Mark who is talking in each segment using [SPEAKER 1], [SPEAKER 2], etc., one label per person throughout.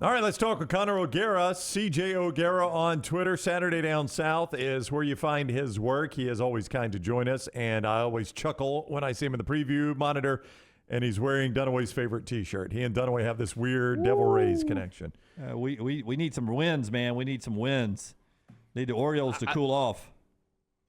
[SPEAKER 1] All right, let's talk with Connor O'Gara, CJ O'Gara on Twitter. Saturday Down South is where you find his work. He is always kind to join us, and I always chuckle when I see him in the preview monitor, and he's wearing Dunaway's favorite T-shirt. He and Dunaway have this weird Devil Rays connection.
[SPEAKER 2] We need some wins, man. We need some wins. Need the Orioles to cool off.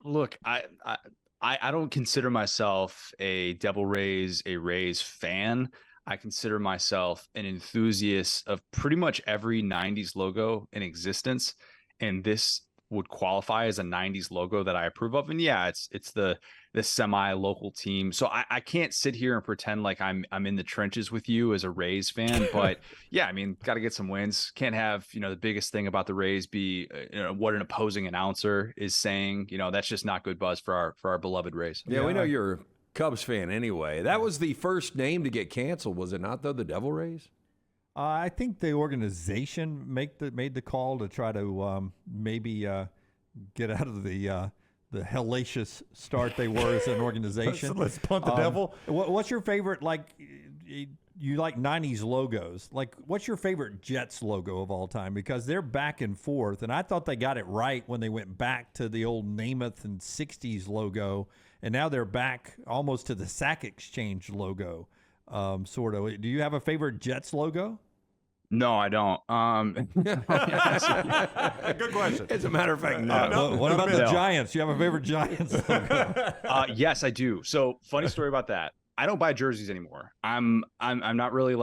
[SPEAKER 3] Look, I don't consider myself a Devil Rays, a Rays fan. I consider myself an enthusiast of pretty much every 90s logo in existence. And this would qualify as a 90s logo that I approve of. And yeah, it's the semi-local team. So I can't sit here and pretend like I'm in the trenches with you as a Rays fan. But yeah, I mean, got to get some wins. Can't have, the biggest thing about the Rays be what an opposing announcer is saying. That's just not good buzz for our beloved Rays.
[SPEAKER 4] Yeah, we know you're Cubs fan anyway. That was the first name to get canceled, was it not, though, the Devil Rays?
[SPEAKER 2] I think the organization made the call to try to maybe get out of the hellacious start they were as an organization.
[SPEAKER 1] Let's punt the devil.
[SPEAKER 2] What's your favorite, you like 90s logos? What's your favorite Jets logo of all time? Because they're back and forth, and I thought they got it right when they went back to the old Namath and 60s logo, and now they're back almost to the Sack Exchange logo, sort of. Do you have a favorite Jets logo?
[SPEAKER 3] No, I don't.
[SPEAKER 1] Good question.
[SPEAKER 4] As a matter of fact, no.
[SPEAKER 2] What about the Giants? You have a favorite Giants logo?
[SPEAKER 3] Yes, I do. So funny story about that. I don't buy jerseys anymore. I'm not really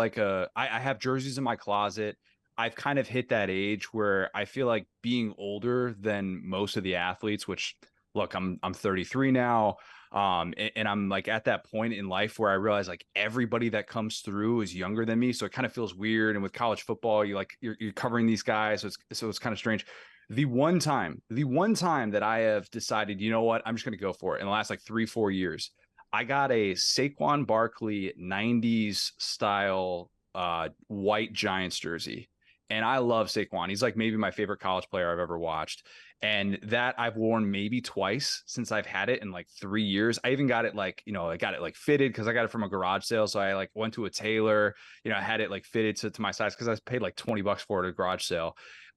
[SPEAKER 3] I have jerseys in my closet. I've kind of hit that age where I feel like being older than most of the athletes, which look, I'm 33 now. And I'm at that point in life where I realize everybody that comes through is younger than me. So it kind of feels weird. And with college football, you're covering these guys. So it's kind of strange. The one time that I have decided, you know what, I'm just going to go for it in the last 3-4 years, I got a Saquon Barkley 90s style white Giants jersey. And I love Saquon. He's maybe my favorite college player I've ever watched. And that I've worn maybe twice since I've had it in 3 years. I even got it I got it fitted because I got it from a garage sale. So I went to a tailor, I had it fitted to my size because I paid $20 for it at a garage sale.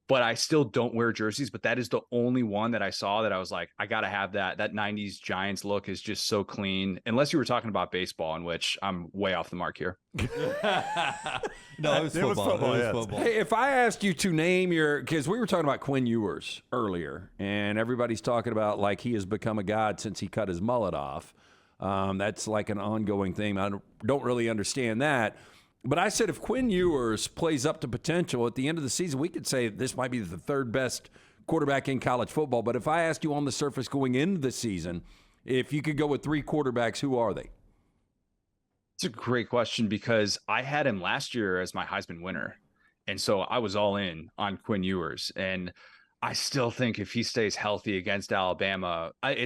[SPEAKER 3] But I still don't wear jerseys. But that is the only one that I saw that I was like, I got to have that. That 90s Giants look is just so clean. Unless you were talking about baseball, in which I'm way off the mark here.
[SPEAKER 2] No, it was football.
[SPEAKER 4] Hey, if I asked you to name because we were talking about Quinn Ewers earlier, and everybody's talking about he has become a god since he cut his mullet off. That's an ongoing thing. I don't really understand that. But I said if Quinn Ewers plays up to potential at the end of the season, we could say this might be the third best quarterback in college football. But if I asked you on the surface going into the season, if you could go with 3 quarterbacks, who are they?
[SPEAKER 3] It's a great question because I had him last year as my Heisman winner. And so I was all in on Quinn Ewers. And I still think if he stays healthy against Alabama, maybe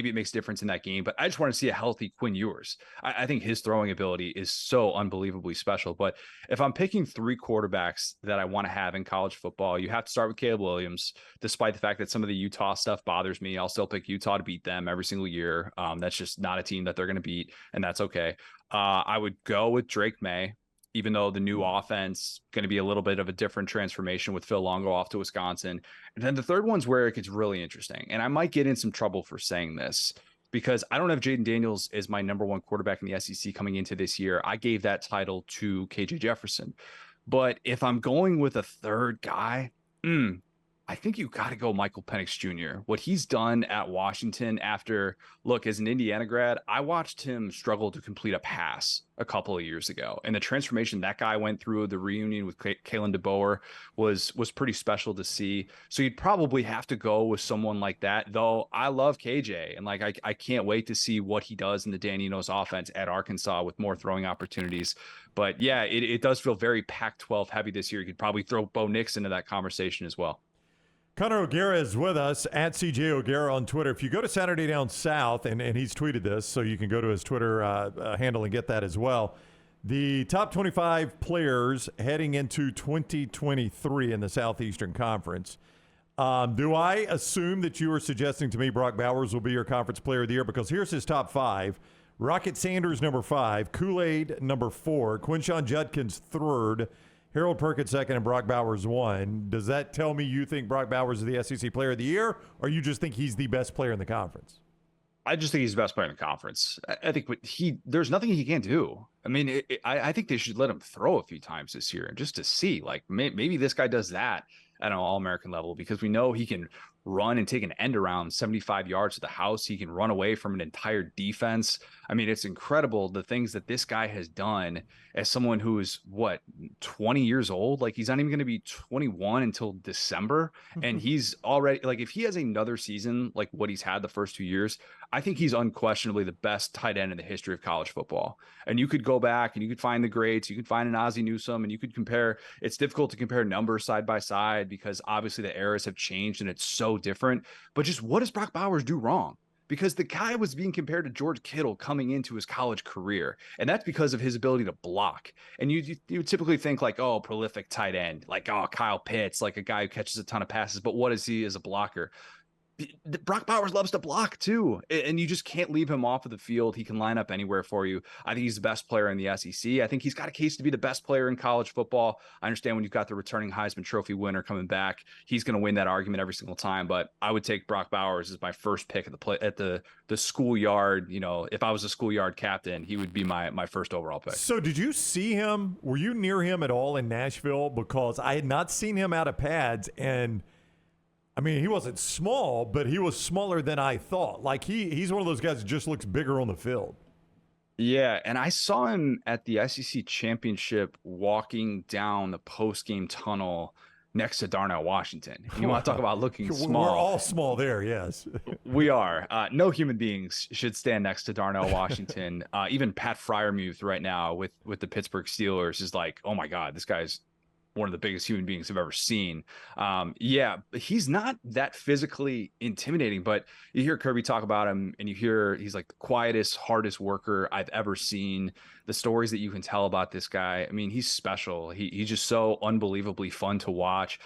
[SPEAKER 3] it makes a difference in that game, but I just want to see a healthy Quinn Ewers. I think his throwing ability is so unbelievably special. But if I'm picking 3 quarterbacks that I want to have in college football, you have to start with Caleb Williams. Despite the fact that some of the Utah stuff bothers me, I'll still pick Utah to beat them every single year. That's just not a team that they're going to beat, and that's okay. I would go with Drake May. Even though the new offense going to be a little bit of a different transformation with Phil Longo off to Wisconsin. And then the third one's where it gets really interesting. And I might get in some trouble for saying this because I don't have Jaden Daniels as my number 1 quarterback in the SEC coming into this year. I gave that title to KJ Jefferson. But if I'm going with a third guy, I think you got to go Michael Penix Jr. What he's done at Washington as an Indiana grad, I watched him struggle to complete a pass a couple of years ago. And the transformation that guy went through, the reunion with Kalen DeBoer was pretty special to see. So you'd probably have to go with someone like that, though I love KJ. And I can't wait to see what he does in the Dan Enos offense at Arkansas with more throwing opportunities. But yeah, it does feel very Pac-12 heavy this year. You could probably throw Bo Nix into that conversation as well.
[SPEAKER 1] Connor O'Gara is with us at CJ O'Gara on Twitter. If you go to Saturday Down South, and he's tweeted this, so you can go to his Twitter handle and get that as well. The top 25 players heading into 2023 in the Southeastern Conference. Do I assume that you are suggesting to me Brock Bowers will be your conference player of the year? Because here's his top 5. Rocket Sanders, number 5. Kool-Aid, number 4. Quinshon Judkins, 3rd. Harold Perkins, 2nd, and Brock Bowers, 1. Does that tell me you think Brock Bowers is the SEC Player of the Year, or you just think he's the best player in the conference?
[SPEAKER 3] I just think he's the best player in the conference. I think there's nothing he can't do. I mean, I think they should let him throw a few times this year just to see, like, maybe this guy does that at an All-American level, because we know he can run and take an end around 75 yards to the house. He can run away from an entire defense. I mean, it's incredible the things that this guy has done as someone who is 20 years old. Like, he's not even going to be 21 until December. And he's already, like, if he has another season like what he's had the first 2 years, I think he's unquestionably the best tight end in the history of college football. And you could go back and you could find the greats, you could find an Ozzie Newsome, and you could compare. It's difficult to compare numbers side by side because obviously the eras have changed and it's so different. But just what does Brock Bowers do wrong? Because the guy was being compared to George Kittle coming into his college career. And that's because of his ability to block. And you typically think like, oh, prolific tight end, like, oh, Kyle Pitts, like a guy who catches a ton of passes. But what is he as a blocker? Brock Bowers loves to block too, and you just can't leave him off of the field. He can line up anywhere for you. I think he's the best player in the SEC. I think he's got a case to be the best player in college football. I understand when you've got the returning Heisman Trophy winner coming back, he's going to win that argument every single time. But I would take Brock Bowers as my first pick at the schoolyard. You know, if I was a schoolyard captain, he would be my first overall pick.
[SPEAKER 1] So did you see him? Were you near him at all in Nashville? Because I had not seen him out of pads, and I mean, he wasn't small, but he was smaller than I thought. Like, he's one of those guys that just looks bigger on the field.
[SPEAKER 3] Yeah, and I saw him at the SEC Championship walking down the post-game tunnel next to Darnell Washington. You want to talk about looking small.
[SPEAKER 1] We're all small there, yes.
[SPEAKER 3] We are. No human beings should stand next to Darnell Washington. Even Pat Freiermuth right now with the Pittsburgh Steelers is like, oh my God, this guy's one of the biggest human beings I've ever seen. Yeah, he's not that physically intimidating, but you hear Kirby talk about him and you hear he's like the quietest, hardest worker I've ever seen. The stories that you can tell about this guy, I mean, he's special. He's just so unbelievably fun to watch.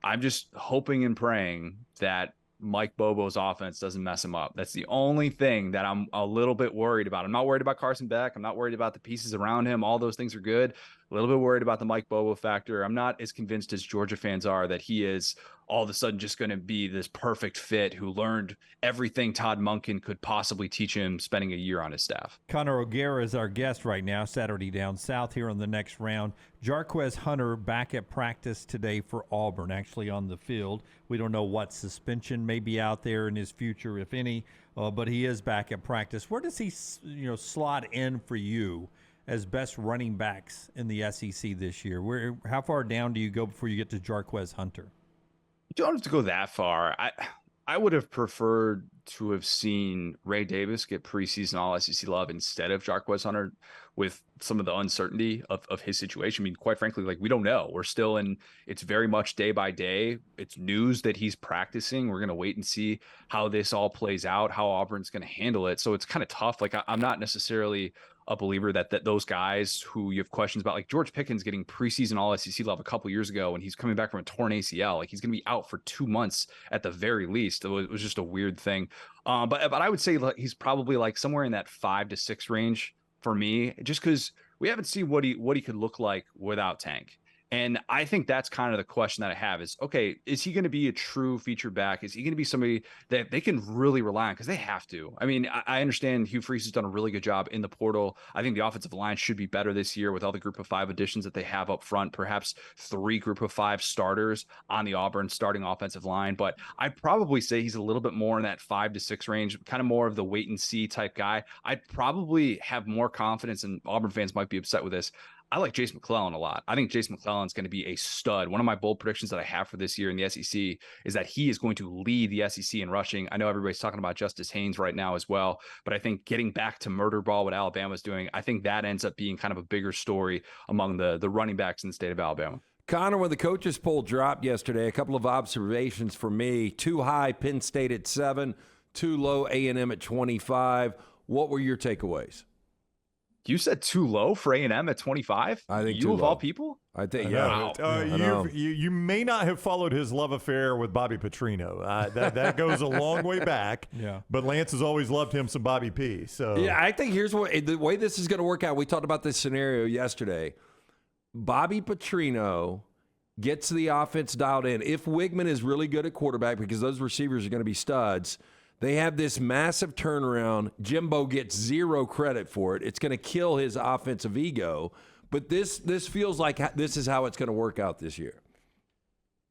[SPEAKER 3] I'm just hoping and praying that Mike Bobo's offense doesn't mess him up. That's the only thing that I'm a little bit worried about. I'm not worried about Carson Beck. I'm not worried about the pieces around him. All those things are good. A little bit worried about the Mike Bobo factor. I'm not as convinced as Georgia fans are that he is all of a sudden just going to be this perfect fit who learned everything Todd Monken could possibly teach him spending a year on his staff.
[SPEAKER 2] Connor O'Gara is our guest right now, Saturday Down South here on the next round. Jarquez Hunter back at practice today for Auburn, actually on the field. We don't know what suspension may be out there in his future, if any, but he is back at practice. Where does he slot in for you as best running backs in the SEC this year? How far down do you go before you get to Jarquez Hunter?
[SPEAKER 3] You don't have to go that far. I would have preferred to have seen Ray Davis get preseason All SEC love instead of Jarquez Hunter, with some of the uncertainty of his situation. I mean, quite frankly, like, we don't know. We're still it's very much day by day. It's news that he's practicing. We're going to wait and see how this all plays out, how Auburn's going to handle it. So it's kind of tough. Like, I'm not necessarily a believer that those guys who you have questions about, like George Pickens getting preseason All SEC love a couple years ago, and he's coming back from a torn ACL. Like, he's going to be out for 2 months at the very least. It was just a weird thing. But I would say he's probably like somewhere in that 5 to 6 range for me, just because we haven't seen what he could look like without Tank. And I think that's kind of the question that I have is, okay, is he going to be a true feature back? Is he going to be somebody that they can really rely on? Because they have to. I mean, I understand Hugh Freeze has done a really good job in the portal. I think the offensive line should be better this year with all the group of 5 additions that they have up front, perhaps 3 group of 5 starters on the Auburn starting offensive line. But I'd probably say he's a little bit more in that 5 to 6 range, kind of more of the wait and see type guy. I'd probably have more confidence, and Auburn fans might be upset with this. I like Jace McClellan a lot. I think Jace McClellan's going to be a stud. One of my bold predictions that I have for this year in the SEC is that he is going to lead the SEC in rushing. I know everybody's talking about Justice Haynes right now as well, but I think getting back to murder ball, what Alabama's doing, I think that ends up being kind of a bigger story among the running backs in the state of Alabama.
[SPEAKER 4] Connor, when the coaches poll dropped yesterday, a couple of observations for me. Too high Penn State at 7, too low A&M at 25. What were your takeaways?
[SPEAKER 3] You said too low for A&M at 25?
[SPEAKER 4] I think
[SPEAKER 3] you
[SPEAKER 4] too
[SPEAKER 3] of
[SPEAKER 4] low.
[SPEAKER 3] all people?
[SPEAKER 4] I think,
[SPEAKER 1] Yeah,
[SPEAKER 4] Wow.
[SPEAKER 1] you may not have followed his love affair with Bobby Petrino. That goes a long way back.
[SPEAKER 2] Yeah.
[SPEAKER 1] But Lance has always loved him some Bobby P. So
[SPEAKER 4] Yeah, I think here's the way this is going to work out. We talked about this scenario yesterday. Bobby Petrino gets the offense dialed in. If Wigman is really good at quarterback, because those receivers are going to be studs, they have this massive turnaround. Jimbo gets zero credit for it. It's going to kill his offensive ego. But this feels like this is how it's going to work out this year.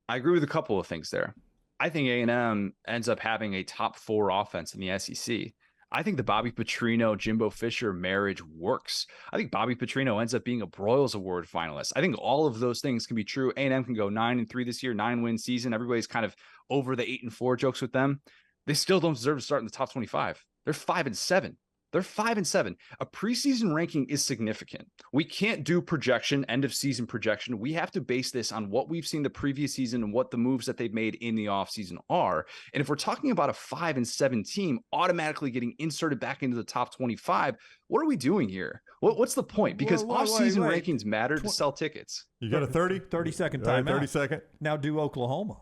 [SPEAKER 3] I agree with a couple of things there. I think A&M ends up having a top 4 offense in the SEC. I think the Bobby Petrino, Jimbo Fisher marriage works. I think Bobby Petrino ends up being a Broyles Award finalist. I think all of those things can be true. A&M can go 9-3 this year, 9-win season. Everybody's kind of over the 8-4 jokes with them. They still don't deserve to start in the top 25. They're 5-7. They're 5-7. A preseason ranking is significant. We can't do projection, end of season projection. We have to base this on what we've seen the previous season and what the moves that they've made in the offseason are. And if we're talking about a 5-7 team automatically getting inserted back into the top 25, what are we doing here? What's the point? Because offseason rankings matter to sell tickets.
[SPEAKER 1] you got a 30?
[SPEAKER 2] 30-second
[SPEAKER 1] All right,
[SPEAKER 2] timeout.
[SPEAKER 1] 30 second.
[SPEAKER 2] Now do Oklahoma.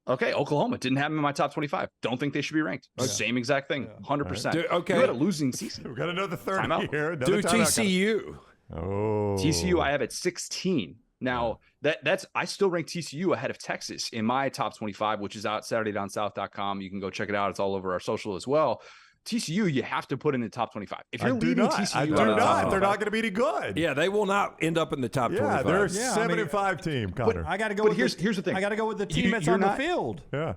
[SPEAKER 3] Okay, Oklahoma didn't have them in my top 25. Don't think they should be ranked. Same exact thing, 100%.
[SPEAKER 4] Dude, okay.
[SPEAKER 3] You had a losing season.
[SPEAKER 1] We've got another 30
[SPEAKER 3] Timeout.
[SPEAKER 1] here.
[SPEAKER 4] Do
[SPEAKER 1] Another timeout.
[SPEAKER 4] TCU.
[SPEAKER 1] Oh.
[SPEAKER 3] TCU, I have at 16. Now, that's I still rank TCU ahead of Texas in my top 25, which is out SaturdayDownSouth.com. You can go check it out. It's all over our social as well. TCU, you have to put in the top 25. If you're leaving TCU,
[SPEAKER 1] I do
[SPEAKER 3] out of the top
[SPEAKER 1] not. They're
[SPEAKER 3] 25,
[SPEAKER 1] not going to be any good.
[SPEAKER 4] Yeah, they will not end up in the top 25.
[SPEAKER 1] Yeah, they're a
[SPEAKER 2] Yeah,
[SPEAKER 1] 7-5 team, Connor.
[SPEAKER 2] I got to go.
[SPEAKER 3] But
[SPEAKER 2] with
[SPEAKER 3] here's the thing.
[SPEAKER 2] I got to go with the team that's
[SPEAKER 3] You're
[SPEAKER 2] on
[SPEAKER 3] not-
[SPEAKER 2] the field.
[SPEAKER 1] Yeah.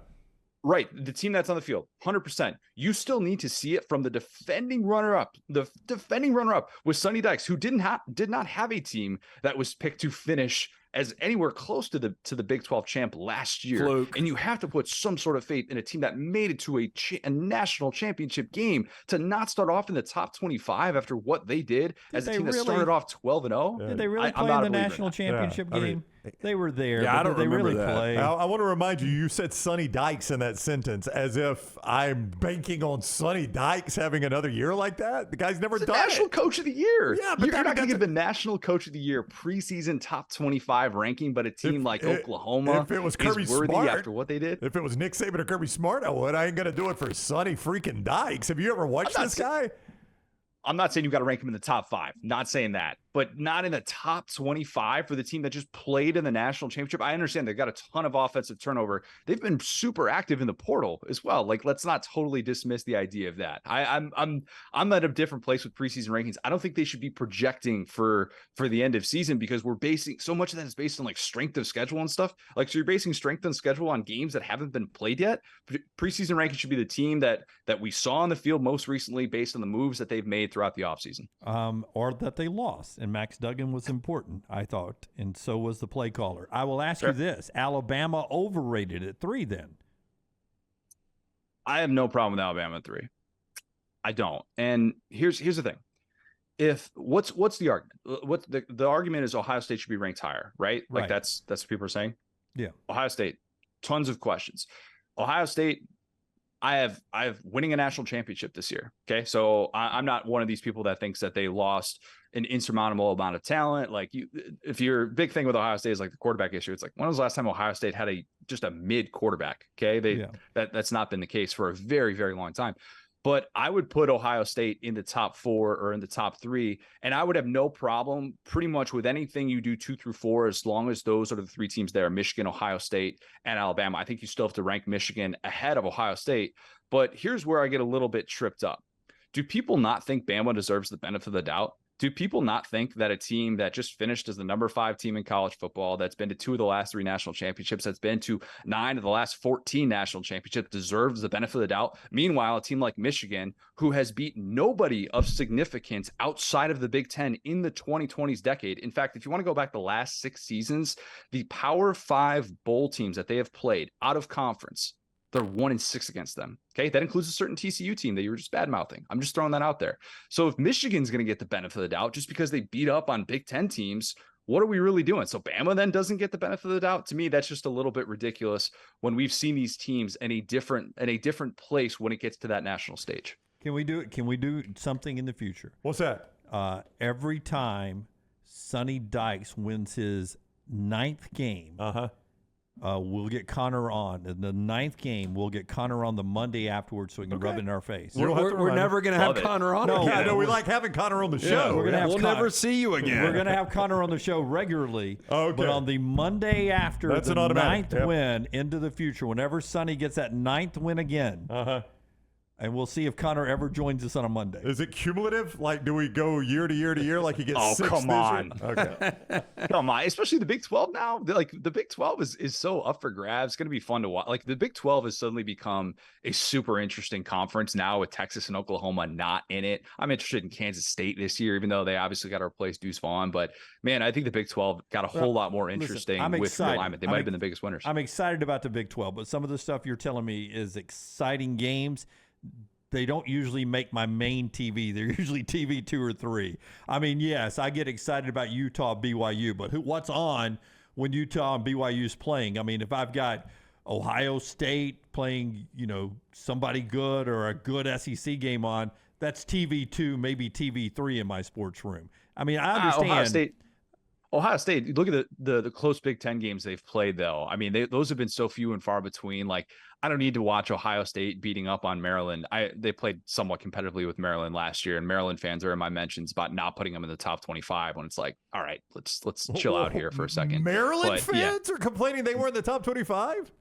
[SPEAKER 3] Right, the team that's on the field, 100%. You still need to see it from the defending runner-up. The defending runner-up was Sonny Dykes, who did not have a team that was picked to finish as anywhere close to the Big 12 champ last year.
[SPEAKER 4] Fluke.
[SPEAKER 3] And you have to put some sort of faith in a team that made it to a national championship game to not start off in the top 25 after what they did as a
[SPEAKER 2] they
[SPEAKER 3] team that
[SPEAKER 2] really-
[SPEAKER 3] started off 12-0.
[SPEAKER 2] Did they really
[SPEAKER 3] I'm
[SPEAKER 2] play
[SPEAKER 3] not
[SPEAKER 2] in the
[SPEAKER 3] a believer in
[SPEAKER 2] national
[SPEAKER 3] that.
[SPEAKER 2] championship
[SPEAKER 1] Yeah, I mean,
[SPEAKER 2] game? They were there.
[SPEAKER 4] Yeah,
[SPEAKER 2] but
[SPEAKER 4] I don't
[SPEAKER 2] did they
[SPEAKER 4] remember
[SPEAKER 2] really
[SPEAKER 4] that.
[SPEAKER 2] play?
[SPEAKER 1] I want to remind you, you said Sonny Dykes in that sentence as if I'm banking on Sonny Dykes having another year like that. The guy's never
[SPEAKER 3] He's the
[SPEAKER 1] done
[SPEAKER 3] national
[SPEAKER 1] it.
[SPEAKER 3] coach of the year.
[SPEAKER 1] Yeah, but
[SPEAKER 3] you're not going
[SPEAKER 1] that's
[SPEAKER 3] to give the national coach of the year preseason top 25 ranking, but a team like Oklahoma
[SPEAKER 1] if it was Kirby
[SPEAKER 3] is worthy
[SPEAKER 1] Smart,
[SPEAKER 3] after what they did.
[SPEAKER 1] If it was Nick Saban or Kirby Smart, I would. I ain't going to do it for Sonny freaking Dykes. Have you ever watched
[SPEAKER 3] not
[SPEAKER 1] this guy?
[SPEAKER 3] I'm not saying you got to rank him in the top 5. Not saying that, but not in the top 25 for the team that just played in the national championship. I understand they've got a ton of offensive turnover. They've been super active in the portal as well. Like, let's not totally dismiss the idea of that. I'm at a different place with preseason rankings. I don't think they should be projecting for the end of season because we're basing so much of that is based on like strength of schedule and stuff. Like, so you're basing strength and schedule on games that haven't been played yet. Preseason rankings should be the team that we saw on the field most recently based on the moves that they've made throughout the offseason.
[SPEAKER 2] Or that they lost. And Max Duggan was important, I thought. And so was the play caller. I will ask you this. Alabama overrated at 3 then.
[SPEAKER 3] I have no problem with Alabama at 3. I don't. And here's the thing. If what's the argument? What the argument is Ohio State should be ranked higher, right? Like
[SPEAKER 2] Right.
[SPEAKER 3] that's what people are saying.
[SPEAKER 2] Yeah.
[SPEAKER 3] Ohio State, tons of questions. Ohio State, I have winning a national championship this year. Okay. So I'm not one of these people that thinks that they lost an insurmountable amount of talent. Like if your big thing with Ohio State is like the quarterback issue, it's like, when was the last time Ohio State had just a mid quarterback? Okay. That's not been the case for a very, very long time. But I would put Ohio State in the top 4 or in the top 3, and I would have no problem pretty much with anything you do 2 through 4, as long as those are the 3 teams there: Michigan, Ohio State, and Alabama. I think you still have to rank Michigan ahead of Ohio State. But here's where I get a little bit tripped up. Do people not think Bama deserves the benefit of the doubt? Do people not think that a team that just finished as the number 5 team in college football, that's been to 2 of the last 3 national championships, that's been to 9 of the last 14 national championships, deserves the benefit of the doubt? Meanwhile, a team like Michigan, who has beaten nobody of significance outside of the Big Ten in the 2020s decade. In fact, if you want to go back the last 6 seasons, the Power 5 bowl teams that they have played out of conference, they're 1-6 against them. Okay. That includes a certain TCU team that you were just bad mouthing. I'm just throwing that out there. So if Michigan's going to get the benefit of the doubt just because they beat up on Big Ten teams, what are we really doing? So Bama then doesn't get the benefit of the doubt. To me, that's just a little bit ridiculous when we've seen these teams in a different place when it gets to that national stage.
[SPEAKER 2] Can we do something in the future?
[SPEAKER 1] What's that?
[SPEAKER 2] every time Sonny Dykes wins his 9th game, we'll get Connor on. In the 9th game, we'll get Connor on the Monday afterwards so he can rub it in our face.
[SPEAKER 4] We're never going to have Connor on again.
[SPEAKER 1] I know we like having Connor on the show.
[SPEAKER 4] We'll never see you again.
[SPEAKER 2] We're going to have Connor on the show regularly.
[SPEAKER 1] Okay.
[SPEAKER 2] But on the Monday after
[SPEAKER 1] That's
[SPEAKER 2] the
[SPEAKER 1] an automatic.
[SPEAKER 2] 9th win into the future, whenever Sonny gets that 9th win again, and we'll see if Connor ever joins us on a Monday.
[SPEAKER 1] Is it cumulative? Like, do we go year to year to year? Like he gets
[SPEAKER 3] Oh,
[SPEAKER 1] 6
[SPEAKER 3] come
[SPEAKER 1] this
[SPEAKER 3] on.
[SPEAKER 1] year? Okay.
[SPEAKER 3] Come on, especially the Big 12 now. Like the Big 12 is so up for grabs. It's going to be fun to watch. Like the Big 12 has suddenly become a super interesting conference now with Texas and Oklahoma not in it. I'm interested in Kansas State this year, even though they obviously got to replace Deuce Vaughn. But man, I think the Big 12 got a whole lot more interesting with realignment. They might have been the biggest winners.
[SPEAKER 2] I'm excited about the Big 12, but some of the stuff you're telling me is exciting games. They don't usually make my main TV. They're usually TV 2 or 3. I mean, yes, I get excited about Utah, BYU, but what's on when Utah and BYU's playing? I mean, if I've got Ohio State playing, somebody good or a good SEC game on, that's TV 2, maybe TV 3 in my sports room. I mean, I understand.
[SPEAKER 3] Ohio State, look at the close Big Ten games they've played, though. I mean, those have been so few and far between. Like, I don't need to watch Ohio State beating up on Maryland. They played somewhat competitively with Maryland last year, and Maryland fans are in my mentions about not putting them in the top 25 when it's like, all right, let's chill out here for a second.
[SPEAKER 1] Maryland fans are complaining they were in the top 25?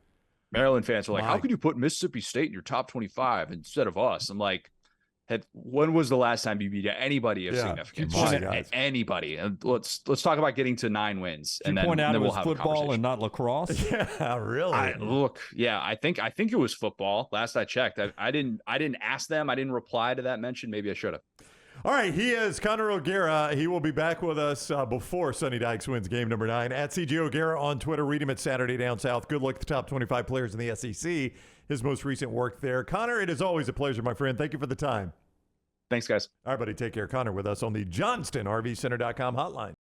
[SPEAKER 3] Maryland fans are like, how could you put Mississippi State in your top 25 instead of us? I'm like, when was the last time you beat anybody of significance? Anybody. And let's talk about getting to 9 wins.
[SPEAKER 2] And then, it was football and not lacrosse.
[SPEAKER 1] Yeah, really.
[SPEAKER 3] I think it was football. Last I checked, I didn't ask them. I didn't reply to that mention. Maybe I should have.
[SPEAKER 1] All right, he is Connor O'Gara. He will be back with us before Sonny Dykes wins game number 9. At CJ O'Gara on Twitter. Read him at Saturday Down South. Good look at the top 25 players in the SEC. His most recent work there. Connor, it is always a pleasure, my friend. Thank you for the time.
[SPEAKER 3] Thanks, guys.
[SPEAKER 1] All right, buddy. Take care. Connor with us on the JohnstonRVCenter.com hotline.